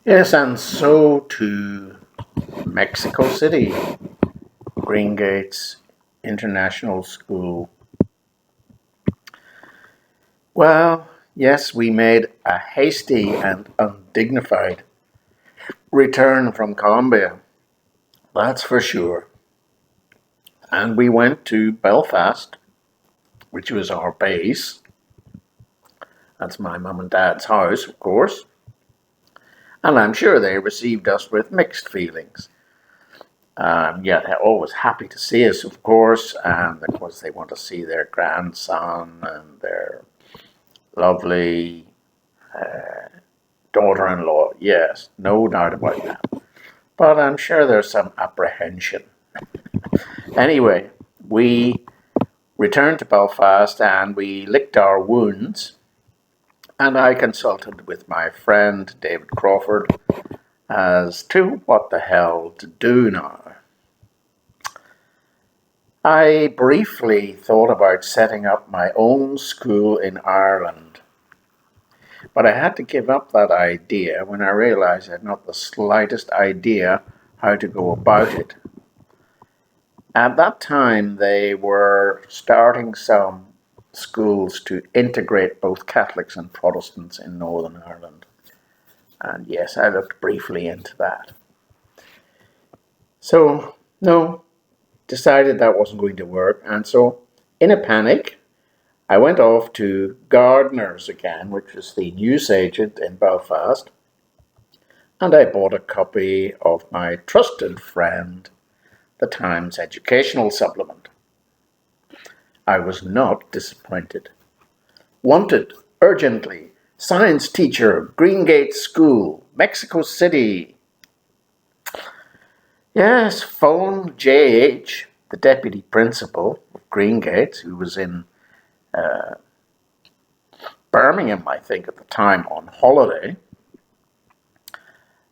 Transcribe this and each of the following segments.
Yes, and so to Mexico City, Greengates International School. Well, yes, we made a hasty and undignified return from Colombia, that's for sure. And we went to Belfast, which was our base. That's my mum and dad's house, of course. And I'm sure they received us with mixed feelings. Yet they're always happy to see us, of course, and of course they want to see their grandson and their lovely daughter-in-law. Yes, no doubt about that. But I'm sure there's some apprehension. Anyway, we returned to Belfast and we licked our wounds, and I consulted with my friend David Crawford as to what the hell to do now. I briefly thought about setting up my own school in Ireland, but I had to give up that idea when I realized I had not the slightest idea how to go about it. At that time, they were starting some schools to integrate both Catholics and Protestants in Northern Ireland. And yes, I looked briefly into that. So, no, decided that wasn't going to work. And so, in a panic, I went off to Gardeners again, which was the newsagent in Belfast, and I bought a copy of my trusted friend, the Times educational supplement. I was not disappointed. Wanted, urgently, science teacher, Greengates School, Mexico City. Yes, phone JH, the deputy principal of Greengates, who was in Birmingham, I think, at the time on holiday.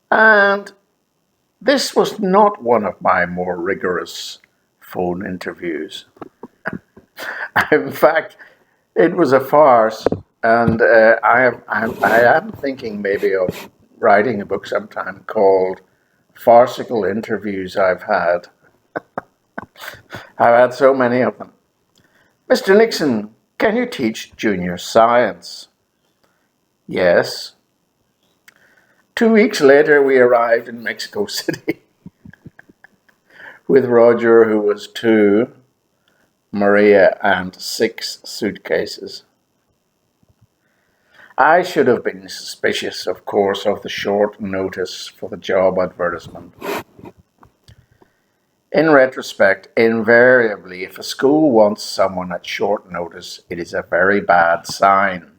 And this was not one of my more rigorous phone interviews. In fact, it was a farce, and I am thinking maybe of writing a book sometime called Farsical Interviews I've Had. I've had so many of them. Mr. Nixon, can you teach junior science? Yes. 2 weeks later, we arrived in Mexico City with Roger, who was 2, Maria, and 6 suitcases. I should have been suspicious, of course, of the short notice for the job advertisement. In retrospect, invariably, if a school wants someone at short notice, it is a very bad sign,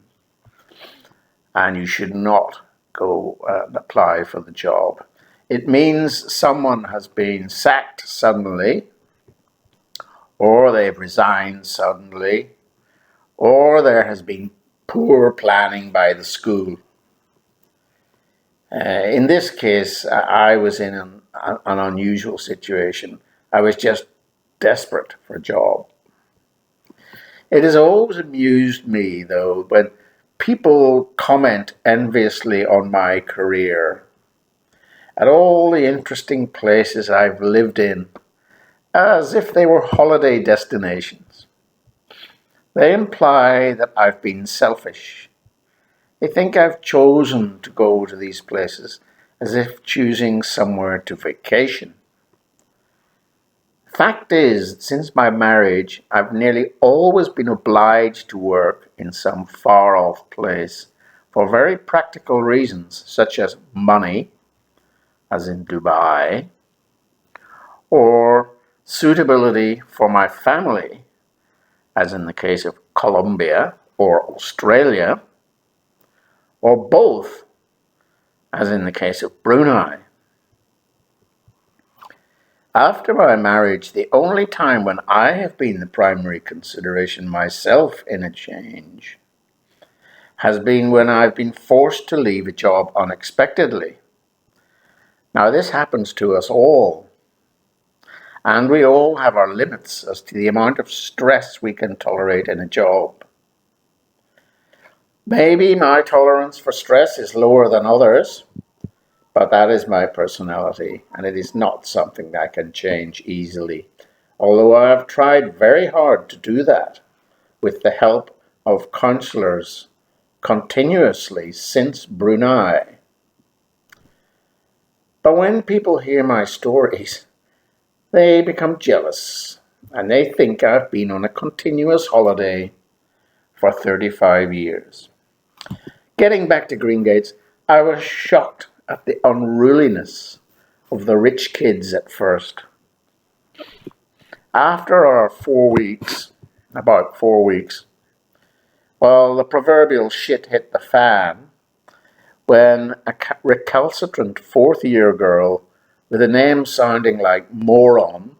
and you should not go and apply for the job. It means someone has been sacked suddenly, or they've resigned suddenly, or there has been poor planning by the school. In this case, I was in an unusual situation. I was just desperate for a job. It has always amused me, though, when people comment enviously on my career, at all the interesting places I've lived in, as if they were holiday destinations. They imply that I've been selfish. They think I've chosen to go to these places as if choosing somewhere to vacation. Fact is, since my marriage, I've nearly always been obliged to work in some far-off place for very practical reasons, such as money, as in Dubai, or suitability for my family, as in the case of Colombia or Australia, or both, as in the case of Brunei. After my marriage, the only time when I have been the primary consideration myself in a change has been when I've been forced to leave a job unexpectedly. Now, this happens to us all, and we all have our limits as to the amount of stress we can tolerate in a job. Maybe my tolerance for stress is lower than others. But that is my personality, and it is not something I can change easily, although I have tried very hard to do that with the help of counselors continuously since Brunei. But when people hear my stories, they become jealous, and they think I've been on a continuous holiday for 35 years. Getting back to Greengates, I was shocked at the unruliness of the rich kids at first. After our 4 weeks, about 4 weeks, well, the proverbial shit hit the fan when a recalcitrant fourth-year girl with a name sounding like moron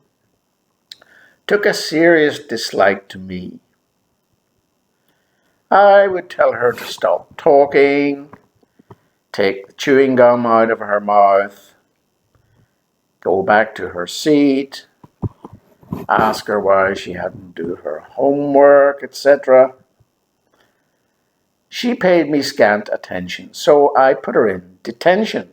took a serious dislike to me. I would tell her to stop talking, take the chewing gum out of her mouth, go back to her seat, ask her why she hadn't do her homework, etc. She paid me scant attention, so I put her in detention.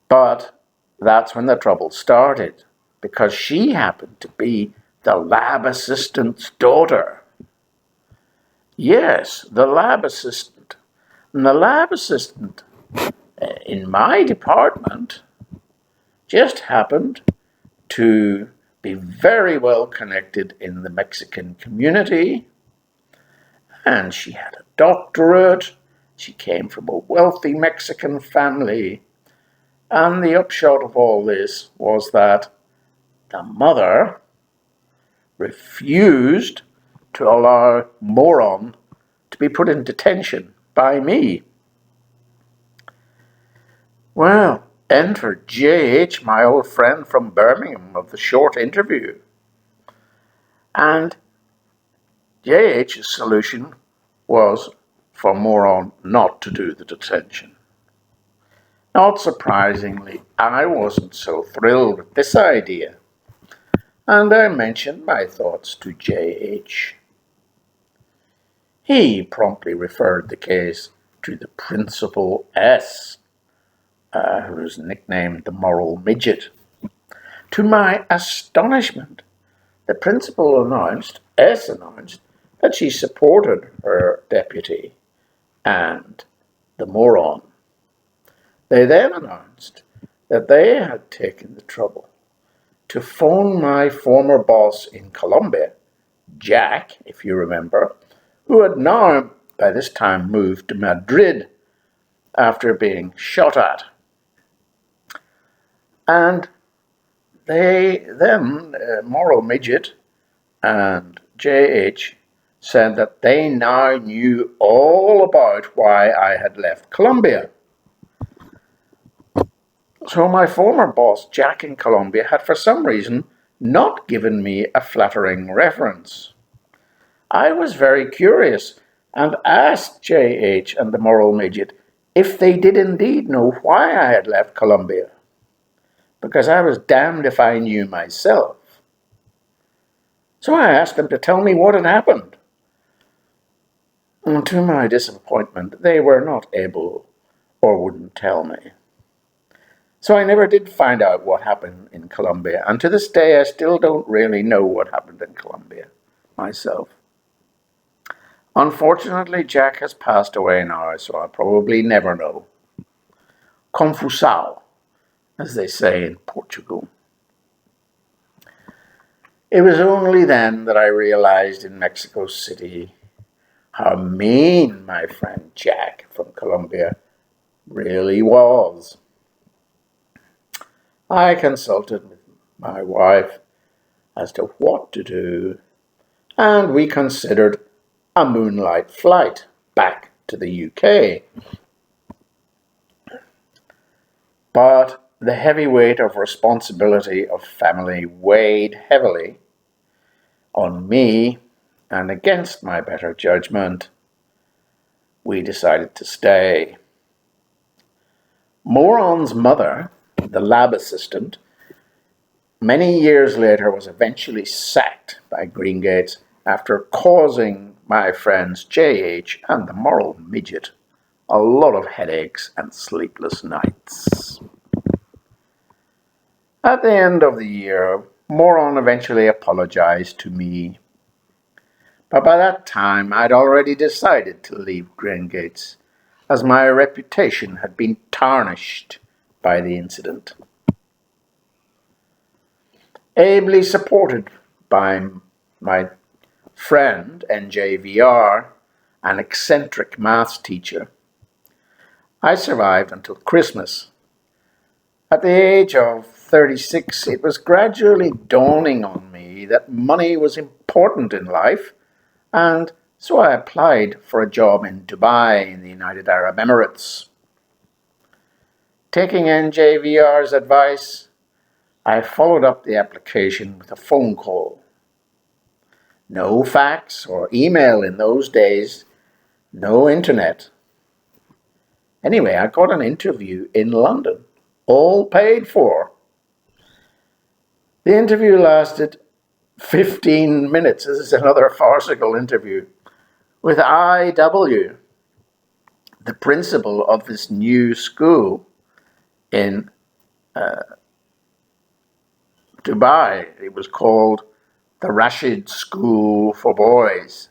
But that's when the trouble started, because she happened to be the lab assistant's daughter. Yes, the lab assistant. And the lab assistant in my department just happened to be very well connected in the Mexican community, and she had a doctorate. She came from a wealthy Mexican family, and the upshot of all this was that the mother refused to allow moron to be put in detention by me. Well, enter J.H., my old friend from Birmingham of the short interview. And J.H.'s solution was for moron not to do the detention. Not surprisingly, I wasn't so thrilled with this idea, and I mentioned my thoughts to J.H. He promptly referred the case to the Principal S., who was nicknamed the Moral Midget. To my astonishment, the principal announced that she supported her deputy and the moron. They then announced that they had taken the trouble to phone my former boss in Colombia, Jack, if you remember, who had now by this time moved to Madrid after being shot at. And they then, Moral Midget and J.H., said that they now knew all about why I had left Colombia. So my former boss, Jack in Colombia, had for some reason not given me a flattering reference. I was very curious and asked J.H. and the Moral Midget if they did indeed know why I had left Colombia, because I was damned if I knew myself. So I asked them to tell me what had happened. And to my disappointment, they were not able or wouldn't tell me. So I never did find out what happened in Colombia, and to this day I still don't really know what happened in Colombia myself. Unfortunately, Jack has passed away now, so I'll probably never know. Confusao, as they say in Portugal. It was only then that I realized in Mexico City how mean my friend Jack from Colombia really was. I consulted with my wife as to what to do, and we considered a moonlight flight back to the UK. But the heavy weight of responsibility of family weighed heavily on me, and against my better judgment, we decided to stay. Moron's mother, the lab assistant, many years later was eventually sacked by Greengates after causing my friends J.H. and the Moral Midget a lot of headaches and sleepless nights. At the end of the year, Moron eventually apologized to me, but by that time I'd already decided to leave Greengates, as my reputation had been tarnished by the incident. Ably supported by my friend NJVR, an eccentric maths teacher, I survived until Christmas. At the age of 36, it was gradually dawning on me that money was important in life, and so I applied for a job in Dubai in the United Arab Emirates. Taking NJVR's advice, I followed up the application with a phone call. No fax or email in those days, no internet. Anyway, I got an interview in London, all paid for. The interview lasted 15 minutes. This is another farcical interview with IW, the principal of this new school in Dubai. It was called the Rashid School for Boys.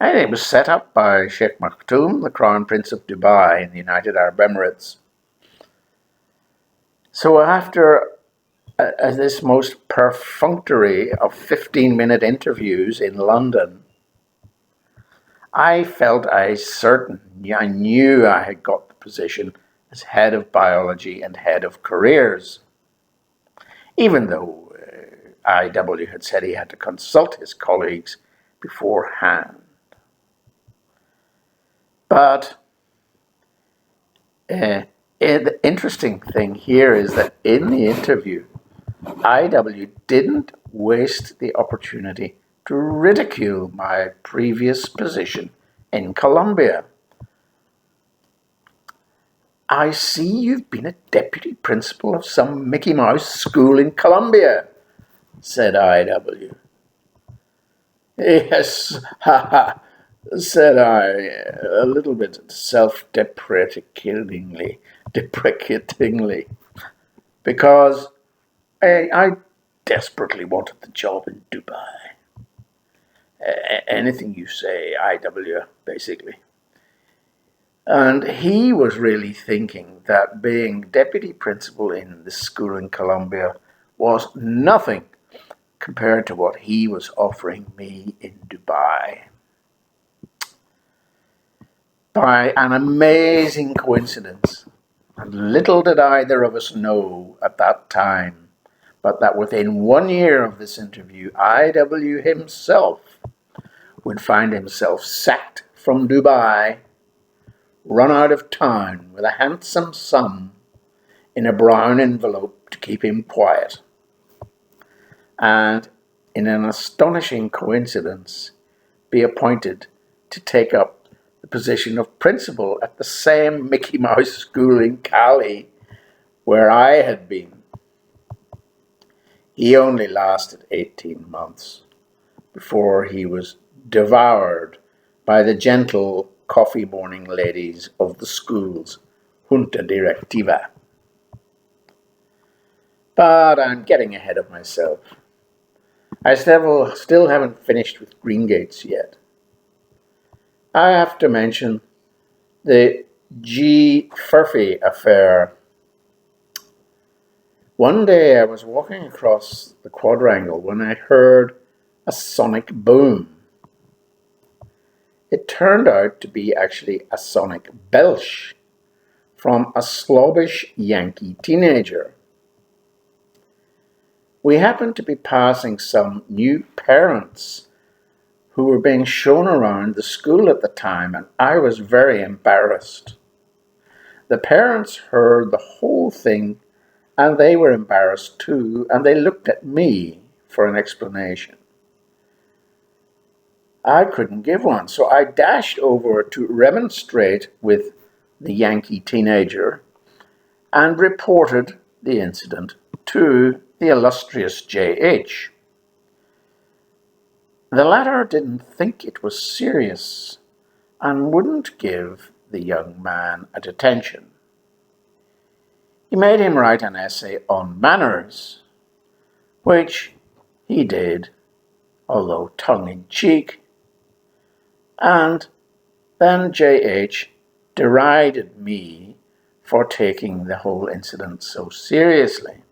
And it was set up by Sheikh Maktoum, the Crown Prince of Dubai in the United Arab Emirates. So after this most perfunctory of 15-minute interviews in London, I felt I knew I had got the position as head of biology and head of careers, even though IW had said he had to consult his colleagues beforehand. But the interesting thing here is that in the interview, IW didn't waste the opportunity to ridicule my previous position in Colombia. I see you've been a deputy principal of some Mickey Mouse school in Colombia, said IW. Yes, ha, said I, a little bit self-deprecatingly, because I desperately wanted the job in Dubai. Anything you say, IW, basically. And he was really thinking that being deputy principal in the school in Colombia was nothing compared to what he was offering me in Dubai. By an amazing coincidence, and little did either of us know at that time, but that within 1 year of this interview, IW himself would find himself sacked from Dubai, run out of town with a handsome sum in a brown envelope to keep him quiet, and in an astonishing coincidence, be appointed to take up the position of principal at the same Mickey Mouse school in Cali where I had been. He only lasted 18 months before he was devoured by the gentle coffee morning ladies of the school's junta directiva. But I'm getting ahead of myself. I still haven't finished with Greengates yet. I have to mention the G. Furphy affair. One day I was walking across the quadrangle when I heard a sonic boom. It turned out to be actually a sonic belch from a slobbish Yankee teenager. We happened to be passing some new parents who were being shown around the school at the time, and I was very embarrassed. The parents heard the whole thing, and they were embarrassed too, and they looked at me for an explanation. I couldn't give one, so I dashed over to remonstrate with the Yankee teenager and reported the incident to the illustrious J.H. The latter didn't think it was serious and wouldn't give the young man at attention. He made him write an essay on manners, which he did, although tongue-in-cheek, and then J.H. derided me for taking the whole incident so seriously.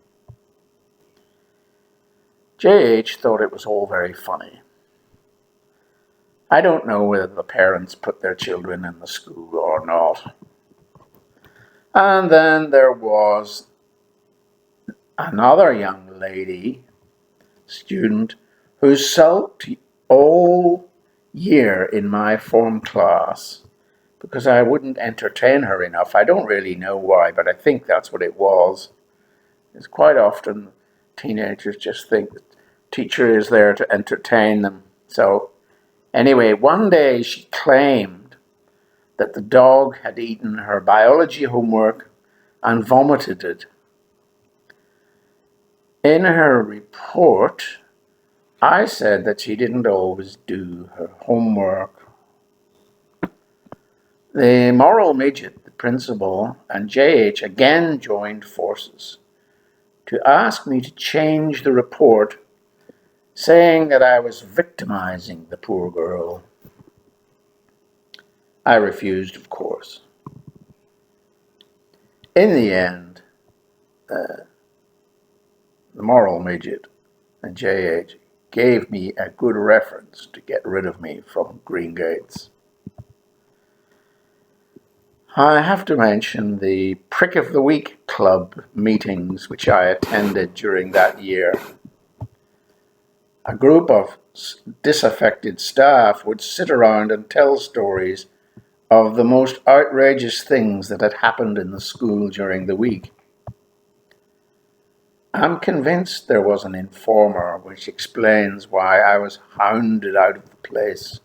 J.H. thought it was all very funny. I don't know whether the parents put their children in the school or not. And then there was another young lady, student, who sulked all year in my form class because I wouldn't entertain her enough. I don't really know why, but I think that's what it was. It's quite often teenagers just think the teacher is there to entertain them. So anyway, one day she claimed that the dog had eaten her biology homework and vomited it. In her report, I said that she didn't always do her homework. The moral midget, the principal, and J.H. again joined forces to ask me to change the report, saying that I was victimizing the poor girl. I refused, of course. In the end, the moral midget and J.H. gave me a good reference to get rid of me from Greengates. I have to mention the Prick of the Week Club meetings which I attended during that year. A group of disaffected staff would sit around and tell stories of the most outrageous things that had happened in the school during the week. I'm convinced there was an informer, which explains why I was hounded out of the place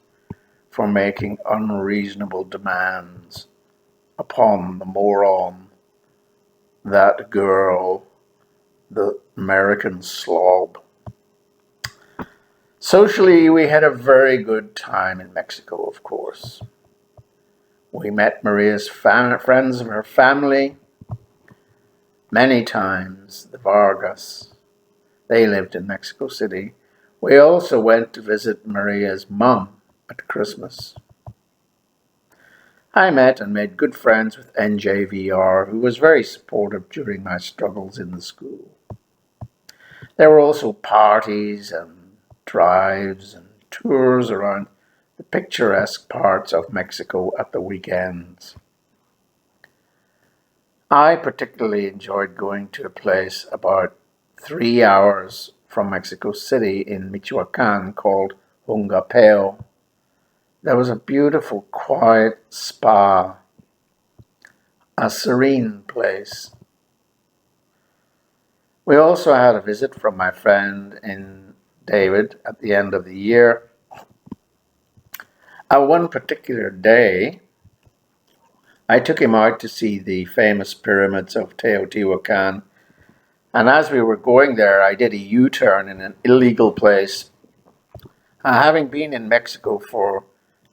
for making unreasonable demands upon the moron, that girl, the American slob. Socially, we had a very good time in Mexico, of course. We met Maria's friends of her family many times, the Vargas. They lived in Mexico City. We also went to visit Maria's mum at Christmas. I met and made good friends with NJVR, who was very supportive during my struggles in the school. There were also parties and drives and tours around the picturesque parts of Mexico at the weekends. I particularly enjoyed going to a place about 3 hours from Mexico City in Michoacan called Hungapeo. There was a beautiful, quiet spa, a serene place. We also had a visit from my friend David at the end of the year. One particular day, I took him out to see the famous pyramids of Teotihuacan, and as we were going there, I did a U-turn in an illegal place. Having been in Mexico for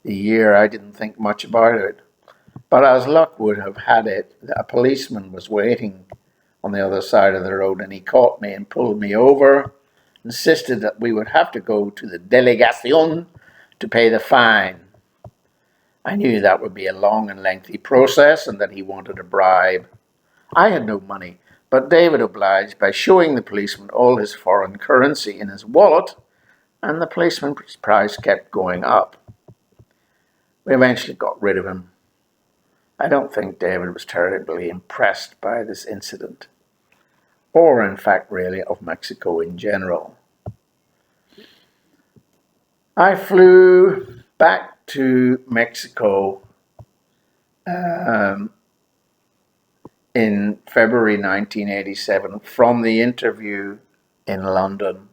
the year, I didn't think much about it. But as luck would have had it, a policeman was waiting on the other side of the road, and he caught me and pulled me over, insisted that we would have to go to the delegación to pay the fine. I knew that would be a long and lengthy process and that he wanted a bribe. I had no money, but David obliged by showing the policeman all his foreign currency in his wallet, and the policeman's price kept going up. We eventually got rid of him. I don't think David was terribly impressed by this incident, or in fact really of Mexico in general. I flew back to Mexico in February 1987 from the interview in London.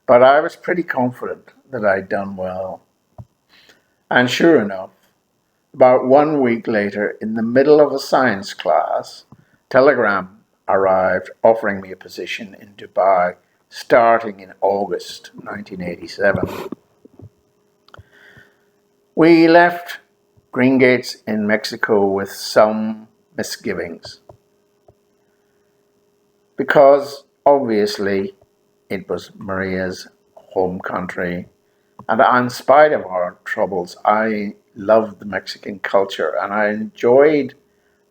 But I was pretty confident that I'd done well. And sure enough, about 1 week later, in the middle of a science class, a telegram arrived offering me a position in Dubai starting in August 1987. We left Greengates in Mexico with some misgivings, because obviously it was Maria's home country, and in spite of our troubles, I loved the Mexican culture and I enjoyed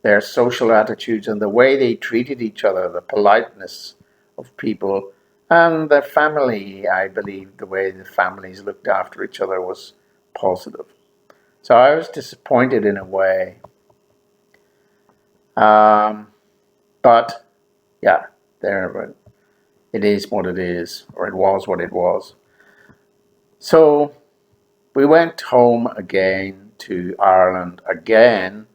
their social attitudes and the way they treated each other, the politeness of people, and the family. I believe the way the families looked after each other was positive. So I was disappointed in a way. Um, but yeah, there it is what it is, or it was what it was. So we went home again to Ireland again,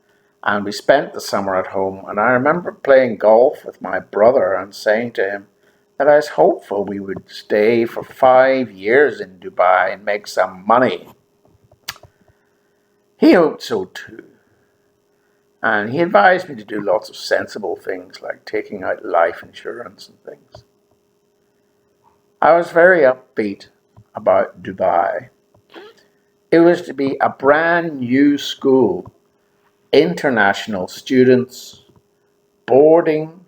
and we spent the summer at home. And I remember playing golf with my brother and saying to him that I was hopeful we would stay for 5 years in Dubai and make some money. He hoped so too. And he advised me to do lots of sensible things like taking out life insurance and things. I was very upbeat about Dubai. It was to be a brand new school, international students, boarding,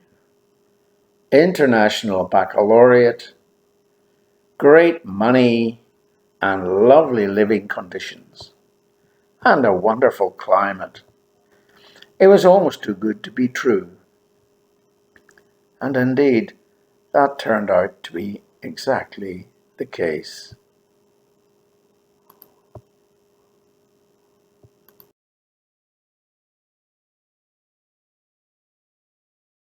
international baccalaureate, great money, and lovely living conditions, and a wonderful climate. It was almost too good to be true. And indeed, that turned out to be exactly the case.